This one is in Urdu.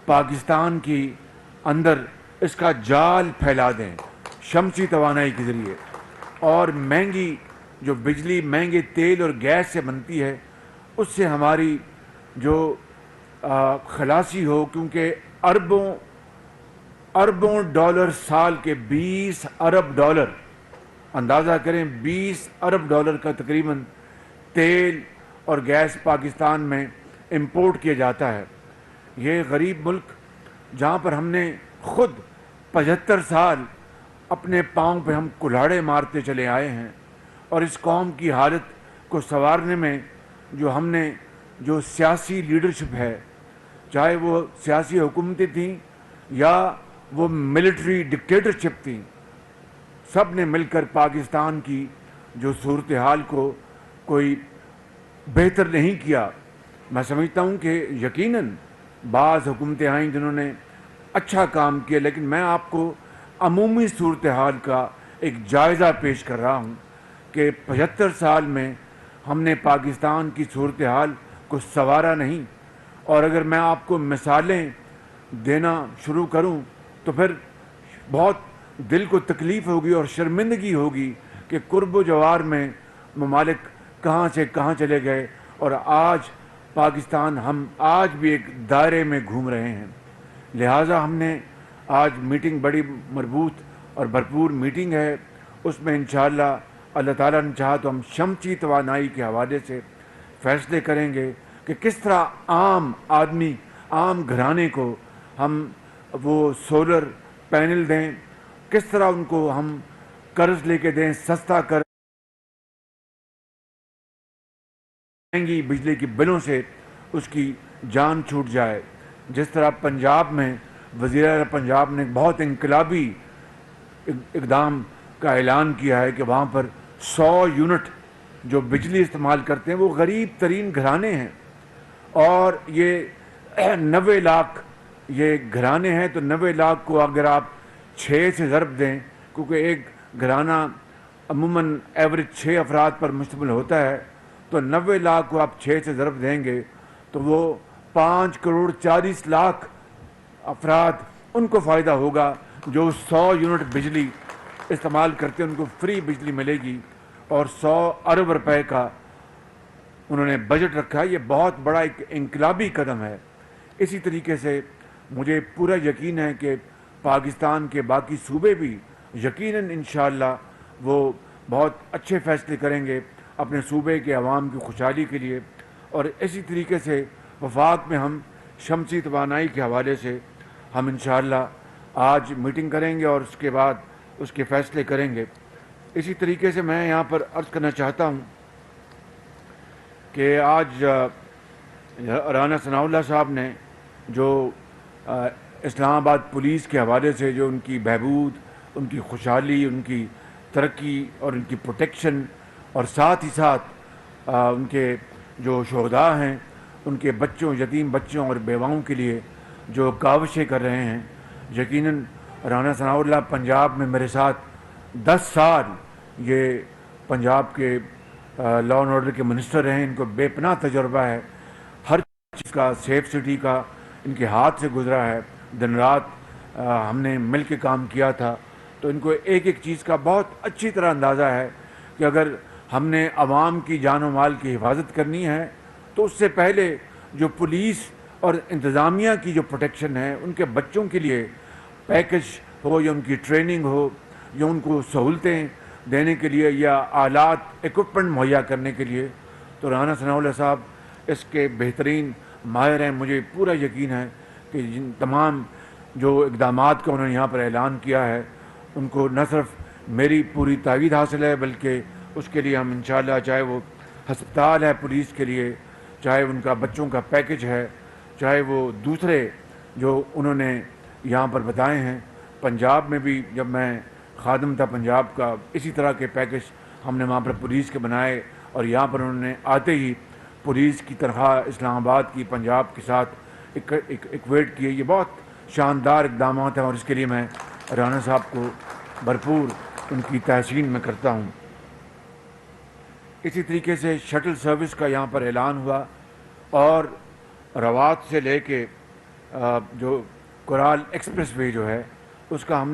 پاکستان کی اندر اس کا جال پھیلا دیں شمسی توانائی کے ذریعے، اور مہنگی جو بجلی مہنگے تیل اور گیس سے بنتی ہے اس سے ہماری جو خلاصی ہو، کیونکہ اربوں ڈالر سال کے 20 ارب ڈالر، اندازہ کریں 20 ارب ڈالر کا تقریباً تیل اور گیس پاکستان میں امپورٹ کیا جاتا ہے۔ یہ غریب ملک جہاں پر ہم نے خود 75 سال اپنے پاؤں پہ ہم کلاڑے مارتے چلے آئے ہیں، اور اس قوم کی حالت کو سنوارنے میں جو ہم نے جو سیاسی لیڈرشپ ہے، چاہے وہ سیاسی حکومتیں تھیں یا وہ ملٹری ڈکٹیٹرشپ تھیں، سب نے مل کر پاکستان کی جو صورتحال کو کوئی بہتر نہیں کیا۔ میں سمجھتا ہوں کہ یقیناً بعض حکومتیں آئیں جنہوں نے اچھا کام کیا، لیکن میں آپ کو عمومی صورتحال کا ایک جائزہ پیش کر رہا ہوں کہ 75 سال میں ہم نے پاکستان کی صورتحال کو سنوارا نہیں۔ اور اگر میں آپ کو مثالیں دینا شروع کروں تو پھر بہت دل کو تکلیف ہوگی اور شرمندگی ہوگی کہ قرب و جوار میں ممالک کہاں سے کہاں چلے گئے، اور آج پاکستان ہم آج بھی ایک دائرے میں گھوم رہے ہیں۔ لہٰذا ہم نے آج میٹنگ بڑی مربوط اور بھرپور میٹنگ ہے، اس میں انشاءاللہ اللہ تعالیٰ نے چاہا تو ہم شمسی توانائی کے حوالے سے فیصلے کریں گے کہ کس طرح عام آدمی، عام گھرانے کو ہم وہ سولر پینل دیں، کس طرح ان کو ہم قرض لے کے دیں، سستا قرض، مہنگی بجلی کی بلوں سے اس کی جان چھوٹ جائے۔ جس طرح پنجاب میں وزیر اعلیٰ پنجاب نے بہت انقلابی اقدام کا اعلان کیا ہے کہ وہاں پر 100 یونٹ جو بجلی استعمال کرتے ہیں وہ غریب ترین گھرانے ہیں، اور یہ 90 لاکھ یہ گھرانے ہیں، تو 90 لاکھ کو اگر آپ 6 سے ضرب دیں، کیونکہ ایک گھرانہ عموماً ایوریج 6 افراد پر مشتمل ہوتا ہے، تو 90 لاکھ کو آپ 6 سے ضرب دیں گے تو وہ 5 کروڑ 40 لاکھ افراد ان کو فائدہ ہوگا جو 100 یونٹ بجلی استعمال کرتے ہیں، ان کو فری بجلی ملے گی، اور 100 ارب روپے کا انہوں نے بجٹ رکھا ہے۔ یہ بہت بڑا ایک انقلابی قدم ہے۔ اسی طریقے سے مجھے پورا یقین ہے کہ پاکستان کے باقی صوبے بھی یقیناً انشاءاللہ وہ بہت اچھے فیصلے کریں گے اپنے صوبے کے عوام کی خوشحالی کے لیے، اور اسی طریقے سے وفاق میں ہم شمسی توانائی کے حوالے سے ہم انشاءاللہ آج میٹنگ کریں گے اور اس کے بعد اس کے فیصلے کریں گے۔ اسی طریقے سے میں یہاں پر عرض کرنا چاہتا ہوں کہ آج رانا ثناء اللہ صاحب نے جو اسلام آباد پولیس کے حوالے سے جو ان کی بہبود، ان کی خوشحالی، ان کی ترقی اور ان کی پروٹیکشن، اور ساتھ ہی ساتھ ان کے جو شہداء ہیں ان کے بچوں، یتیم بچوں اور بیواؤں کے لیے جو کاوشیں کر رہے ہیں، یقیناً رانا ثناء اللہ پنجاب میں میرے ساتھ 10 سال یہ پنجاب کے لا اینڈ آرڈر کے منسٹر ہیں، ان کو بے پناہ تجربہ ہے، ہر چیز کا، سیف سٹی کا ان کے ہاتھ سے گزرا ہے، دن رات ہم نے مل کے کام کیا تھا، تو ان کو ایک ایک چیز کا بہت اچھی طرح اندازہ ہے کہ اگر ہم نے عوام کی جان و مال کی حفاظت کرنی ہے تو اس سے پہلے جو پولیس اور انتظامیہ کی جو پروٹیکشن ہے، ان کے بچوں کے لیے پیکج ہو یا ان کی ٹریننگ ہو یا ان کو سہولتیں دینے کے لیے یا آلات ایکوپمنٹ مہیا کرنے کے لیے، تو رانا ثناء اللہ صاحب اس کے بہترین ماہر ہیں۔ مجھے پورا یقین ہے کہ جن تمام جو اقدامات کا انہوں نے یہاں پر اعلان کیا ہے ان کو نہ صرف میری پوری تائید حاصل ہے، بلکہ اس کے لیے ہم انشاءاللہ، چاہے وہ ہسپتال ہے پولیس کے لیے، چاہے ان کا بچوں کا پیکج ہے، چاہے وہ دوسرے جو انہوں نے یہاں پر بتائے ہیں۔ پنجاب میں بھی جب میں خادم تھا پنجاب کا، اسی طرح کے پیکج ہم نے وہاں پر پولیس کے بنائے، اور یہاں پر انہوں نے آتے ہی پولیس کی تنخواہ اسلام آباد کی پنجاب کے ساتھ ایکویٹ کیے۔ یہ بہت شاندار اقدامات ہیں، اور اس کے لیے میں رانا صاحب کو بھرپور ان کی تحسین میں کرتا ہوں۔ اسی طریقے سے شٹل سروس کا یہاں پر اعلان ہوا، اور روات سے لے کے جو کورال ایکسپریس وے جو ہے اس کا ہم